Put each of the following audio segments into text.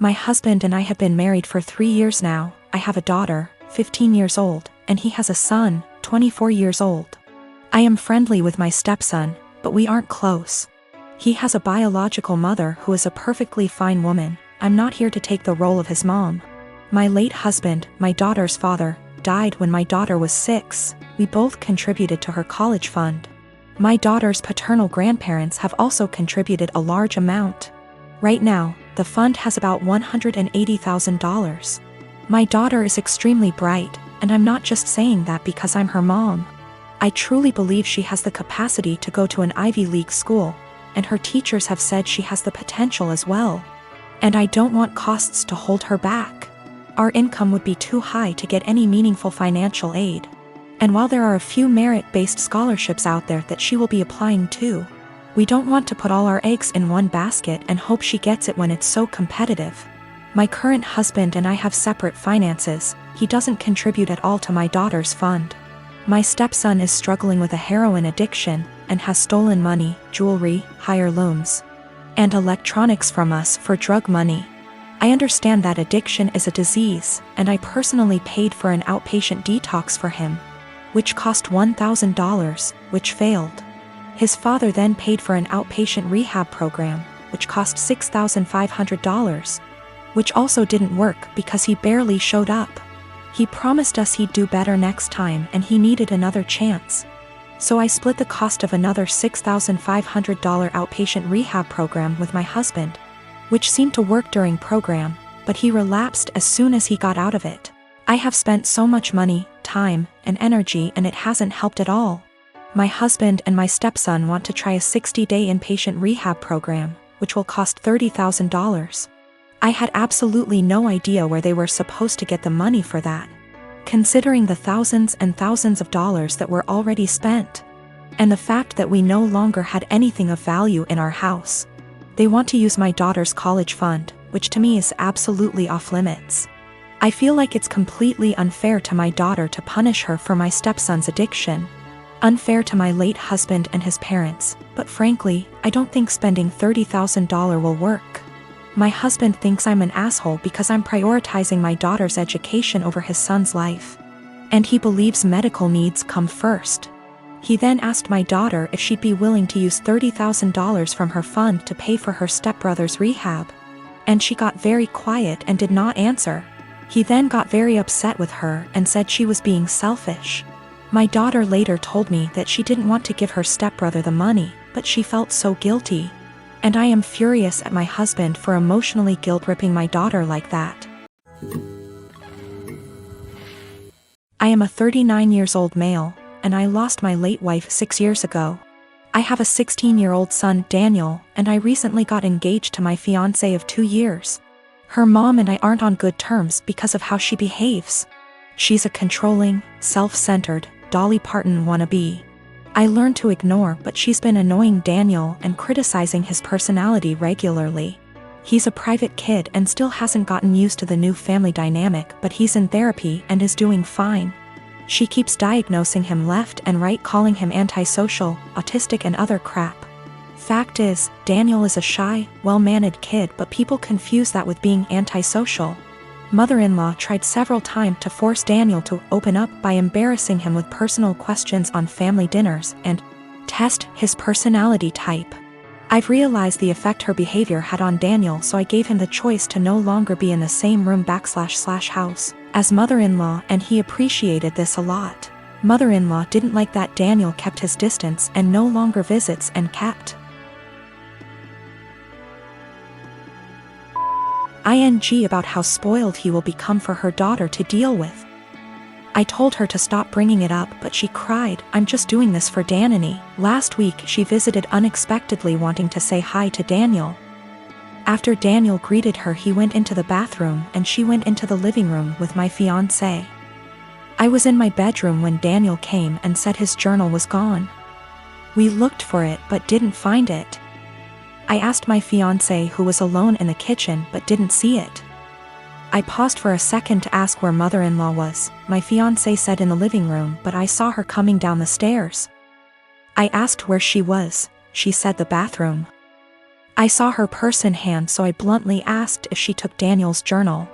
My husband and I have been married for 3 years now. I have a daughter, 15 years old, and he has a son, 24 years old. I am friendly with my stepson, but we aren't close. He has a biological mother who is a perfectly fine woman. I'm not here to take the role of his mom. My late husband, my daughter's father, died when my daughter was 6. We both contributed to her college fund. My daughter's paternal grandparents have also contributed a large amount. Right now, the fund has about $180,000. My daughter is extremely bright, and I'm not just saying that because I'm her mom. I truly believe she has the capacity to go to an Ivy League school, and her teachers have said she has the potential as well. And I don't want costs to hold her back. Our income would be too high to get any meaningful financial aid. And while there are a few merit-based scholarships out there that she will be applying to, we don't want to put all our eggs in one basket and hope she gets it when it's so competitive. My current husband and I have separate finances. He doesn't contribute at all to my daughter's fund. My stepson is struggling with a heroin addiction and has stolen money, jewelry, hire loans, and electronics from us for drug money. I understand that addiction is a disease, and I personally paid for an outpatient detox for him, which cost $1,000, which failed. His father then paid for an outpatient rehab program, which cost $6,500, which also didn't work because he barely showed up. He promised us he'd do better next time and he needed another chance. So I split the cost of another $6,500 outpatient rehab program with my husband, which seemed to work during program, but he relapsed as soon as he got out of it. I have spent so much money, time, and energy and it hasn't helped at all. My husband and my stepson want to try a 60-day inpatient rehab program, which will cost $30,000. I had absolutely no idea where they were supposed to get the money for that, considering the thousands and thousands of dollars that were already spent, and the fact that we no longer had anything of value in our house. They want to use my daughter's college fund, which to me is absolutely off limits. I feel like it's completely unfair to my daughter to punish her for my stepson's addiction. Unfair to my late husband and his parents, but frankly, I don't think spending $30,000 will work. My husband thinks I'm an asshole because I'm prioritizing my daughter's education over his son's life. And he believes medical needs come first. He then asked my daughter if she'd be willing to use $30,000 from her fund to pay for her stepbrother's rehab. And she got very quiet and did not answer. He then got very upset with her and said she was being selfish. My daughter later told me that she didn't want to give her stepbrother the money, but she felt so guilty. And I am furious at my husband for emotionally guilt-tripping my daughter like that. I am a 39-year-old male, and I lost my late wife 6 years ago. I have a 16-year-old son, Daniel, and I recently got engaged to my fiancé of 2 years. Her mom and I aren't on good terms because of how she behaves. She's a controlling, self-centered, Dolly Parton wannabe. I learned to ignore, but she's been annoying Daniel and criticizing his personality regularly. He's a private kid and still hasn't gotten used to the new family dynamic, but he's in therapy and is doing fine. She keeps diagnosing him left and right, calling him antisocial, autistic and other crap. Fact is, Daniel is a shy, well-mannered kid, but people confuse that with being antisocial. Mother-in-law tried several times to force Daniel to open up by embarrassing him with personal questions on family dinners and test his personality type. I've realized the effect her behavior had on Daniel, so I gave him the choice to no longer be in the same room / house as mother-in-law, and he appreciated this a lot. Mother-in-law didn't like that Daniel kept his distance and no longer visits and kept ing about how spoiled he will become for her daughter to deal with. I told her to stop bringing it up, but she cried, "I'm just doing this for Danny." Last week she visited unexpectedly, wanting to say hi to Daniel. After Daniel greeted her, he went into the bathroom and she went into the living room with my fiancé. I was in my bedroom when Daniel came and said his journal was gone. We looked for it but didn't find it. I asked my fiancé, who was alone in the kitchen, but didn't see it. I paused for a second to ask where mother-in-law was. My fiancé said in the living room, but I saw her coming down the stairs. I asked where she was. She said the bathroom. I saw her purse in hand, so I bluntly asked if she took Daniel's journal.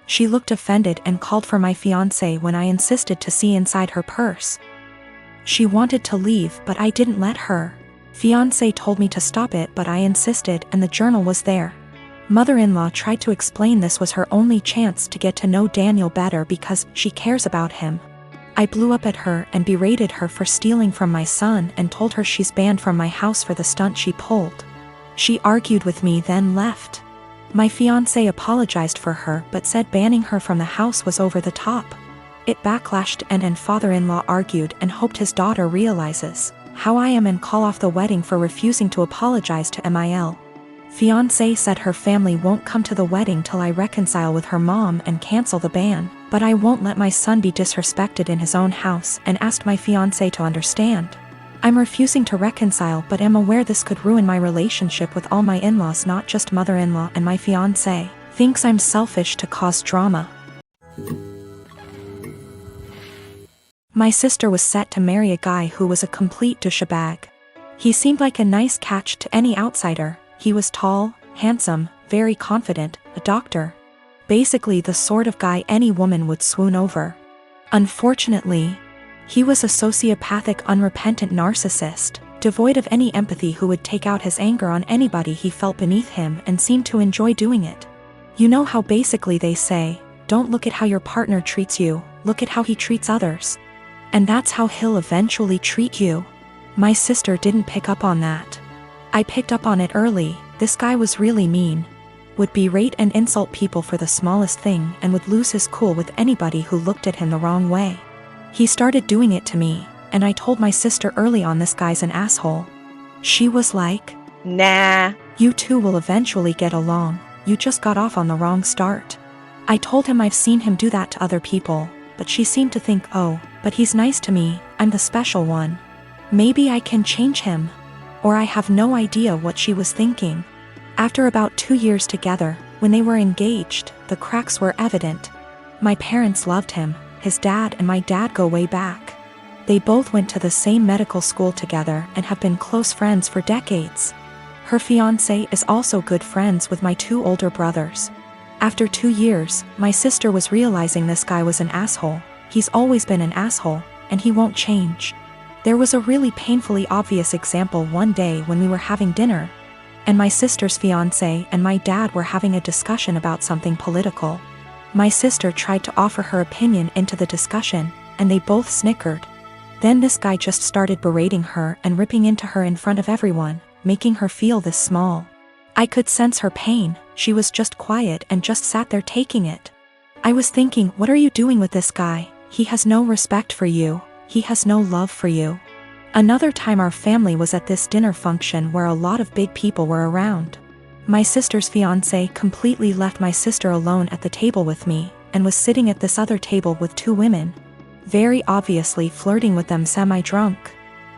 She looked offended and called for my fiancé when I insisted to see inside her purse. She wanted to leave, but I didn't let her. Fiancé told me to stop it, but I insisted, and the journal was there. Mother-in-law tried to explain this was her only chance to get to know Daniel better because she cares about him. I blew up at her and berated her for stealing from my son and told her she's banned from my house for the stunt she pulled. She argued with me, then left. My fiancé apologized for her but said banning her from the house was over the top. It backlashed and father-in-law argued and hoped his daughter realizes how I am and call off the wedding for refusing to apologize to Mil. Fiancé said her family won't come to the wedding till I reconcile with her mom and cancel the ban, but I won't let my son be disrespected in his own house and asked my fiancé to understand. I'm refusing to reconcile but am aware this could ruin my relationship with all my in-laws, not just mother-in-law, and my fiancé thinks I'm selfish to cause drama. My sister was set to marry a guy who was a complete douchebag. He seemed like a nice catch to any outsider. He was tall, handsome, very confident, a doctor. Basically the sort of guy any woman would swoon over. Unfortunately, he was a sociopathic, unrepentant narcissist, devoid of any empathy, who would take out his anger on anybody he felt beneath him and seemed to enjoy doing it. You know how basically they say, don't look at how your partner treats you, look at how he treats others. And that's how he'll eventually treat you. My sister didn't pick up on that. I picked up on it early. This guy was really mean. Would berate and insult people for the smallest thing and would lose his cool with anybody who looked at him the wrong way. He started doing it to me, and I told my sister early on this guy's an asshole. She was like, "Nah, you two will eventually get along, you just got off on the wrong start." I told him I've seen him do that to other people, but she seemed to think, oh, but he's nice to me, I'm the special one. Maybe I can change him. Or I have no idea what she was thinking. After about 2 years together, when they were engaged, the cracks were evident. My parents loved him. His dad and my dad go way back. They both went to the same medical school together and have been close friends for decades. Her fiancé is also good friends with my 2 older brothers. After 2 years, my sister was realizing this guy was an asshole. He's always been an asshole, and he won't change. There was a really painfully obvious example one day when we were having dinner, and my sister's fiancé and my dad were having a discussion about something political. My sister tried to offer her opinion into the discussion, and they both snickered. Then this guy just started berating her and ripping into her in front of everyone, making her feel this small. I could sense her pain. She was just quiet and just sat there taking it. I was thinking, what are you doing with this guy? He has no respect for you. He has no love for you. Another time our family was at this dinner function where a lot of big people were around. My sister's fiancé completely left my sister alone at the table with me, and was sitting at this other table with 2 women, very obviously flirting with them semi-drunk.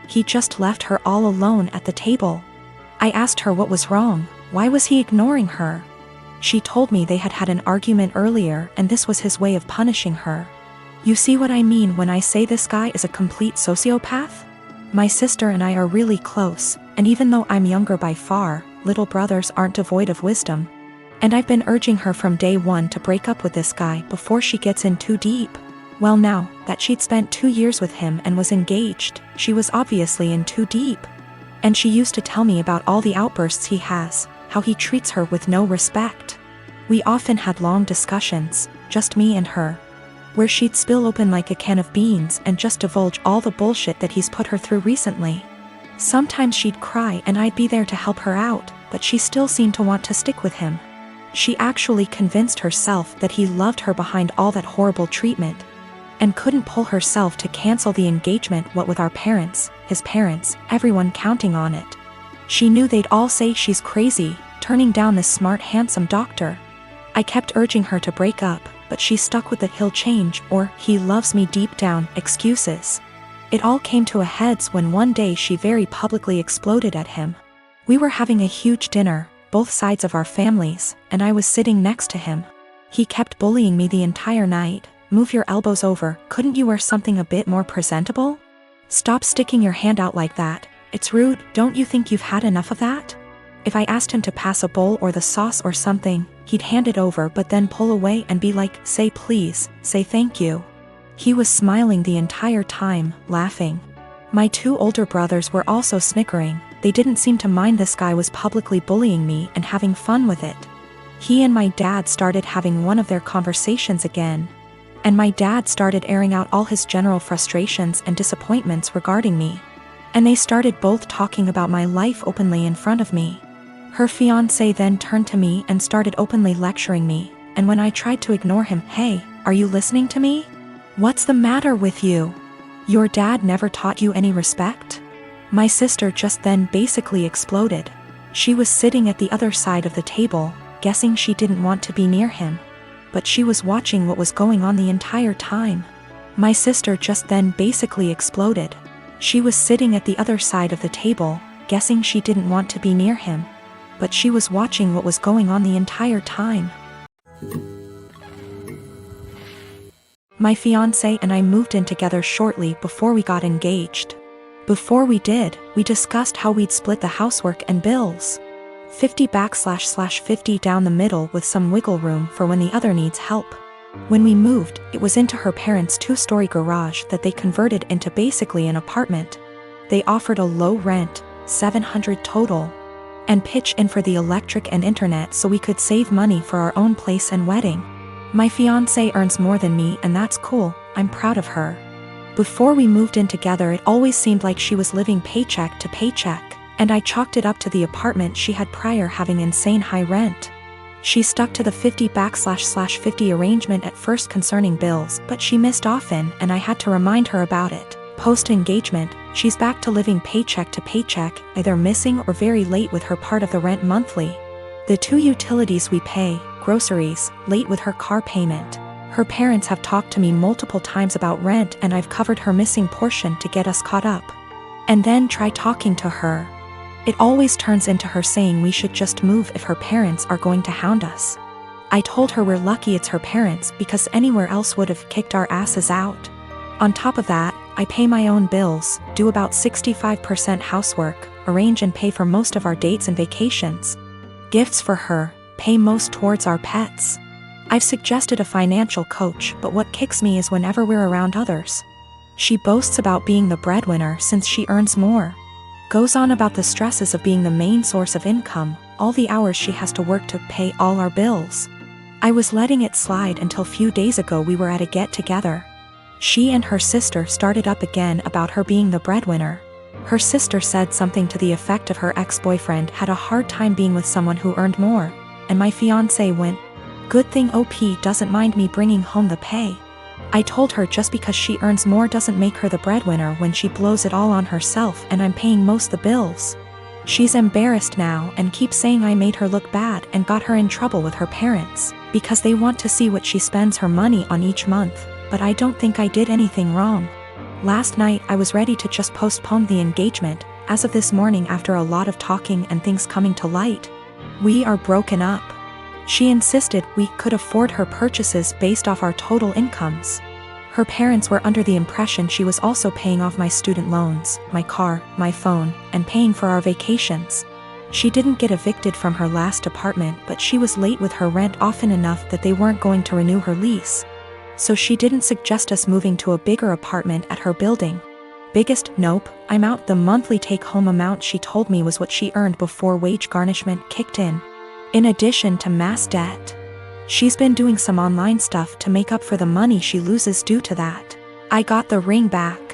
He just left her all alone at the table. I asked her what was wrong, why was he ignoring her? She told me they had had an argument earlier and this was his way of punishing her. You see what I mean when I say this guy is a complete sociopath? My sister and I are really close, and even though I'm younger by far, little brothers aren't devoid of wisdom. And I've been urging her from day one to break up with this guy before she gets in too deep. Well, now that she'd spent 2 years with him and was engaged, she was obviously in too deep. And she used to tell me about all the outbursts he has, how he treats her with no respect. We often had long discussions, just me and her, where she'd spill open like a can of beans and just divulge all the bullshit that he's put her through recently. Sometimes she'd cry and I'd be there to help her out, but she still seemed to want to stick with him. She actually convinced herself that he loved her behind all that horrible treatment, and couldn't pull herself to cancel the engagement, what with our parents, his parents, everyone counting on it. She knew they'd all say she's crazy, turning down this smart, handsome doctor. I kept urging her to break up, but she stuck with the "he'll change" or "he loves me deep down" excuses. It all came to a head when one day she very publicly exploded at him. We were having a huge dinner, both sides of our families, and I was sitting next to him. He kept bullying me the entire night. "Move your elbows over, couldn't you wear something a bit more presentable? Stop sticking your hand out like that, it's rude, don't you think you've had enough of that?" If I asked him to pass a bowl or the sauce or something, he'd hand it over but then pull away and be like, "Say please, say thank you." He was smiling the entire time, laughing. My 2 older brothers were also snickering. They didn't seem to mind this guy was publicly bullying me and having fun with it. He and my dad started having one of their conversations again. And my dad started airing out all his general frustrations and disappointments regarding me. And they started both talking about my life openly in front of me. Her fiancé then turned to me and started openly lecturing me, and when I tried to ignore him, "Hey, are you listening to me? What's the matter with you? Your dad never taught you any respect?" My sister just then basically exploded. She was sitting at the other side of the table, guessing she didn't want to be near him. But she was watching what was going on the entire time. My sister just then basically exploded. She was sitting at the other side of the table, guessing she didn't want to be near him. But she was watching what was going on the entire time. My fiancé and I moved in together shortly before we got engaged. Before we did, we discussed how we'd split the housework and bills. 50/50 down the middle with some wiggle room for when the other needs help. When we moved, it was into her parents' 2-story garage that they converted into basically an apartment. They offered a low rent, $700 total, and pitch in for the electric and internet so we could save money for our own place and wedding. My fiancé earns more than me and that's cool, I'm proud of her. Before we moved in together it always seemed like she was living paycheck to paycheck, and I chalked it up to the apartment she had prior having insane high rent. She stuck to the 50/50 arrangement at first concerning bills, but she missed often and I had to remind her about it. Post-engagement, she's back to living paycheck to paycheck, either missing or very late with her part of the rent monthly. The 2 utilities we pay, groceries, late with her car payment. Her parents have talked to me multiple times about rent and I've covered her missing portion to get us caught up. And then try talking to her. It always turns into her saying we should just move if her parents are going to hound us. I told her we're lucky it's her parents because anywhere else would have kicked our asses out. On top of that, I pay my own bills, do about 65% housework, arrange and pay for most of our dates and vacations. Gifts for her, pay most towards our pets. I've suggested a financial coach, but what kicks me is whenever we're around others. She boasts about being the breadwinner since she earns more. Goes on about the stresses of being the main source of income, all the hours she has to work to pay all our bills. I was letting it slide until few days ago we were at a get-together. She and her sister started up again about her being the breadwinner. Her sister said something to the effect of her ex-boyfriend had a hard time being with someone who earned more, and my fiancé went, "Good thing OP doesn't mind me bringing home the pay." I told her just because she earns more doesn't make her the breadwinner when she blows it all on herself and I'm paying most the bills. She's embarrassed now and keeps saying I made her look bad and got her in trouble with her parents, because they want to see what she spends her money on each month, but I don't think I did anything wrong. Last night I was ready to just postpone the engagement, as of this morning after a lot of talking and things coming to light. We are broken up. She insisted we could afford her purchases based off our total incomes. Her parents were under the impression she was also paying off my student loans, my car, my phone, and paying for our vacations. She didn't get evicted from her last apartment, but she was late with her rent often enough that they weren't going to renew her lease. So she didn't suggest us moving to a bigger apartment at her building. Biggest nope, I'm out. The monthly take-home amount she told me was what she earned before wage garnishment kicked in addition to mass debt. She's been doing some online stuff to make up for the money she loses due to that. I got the ring back.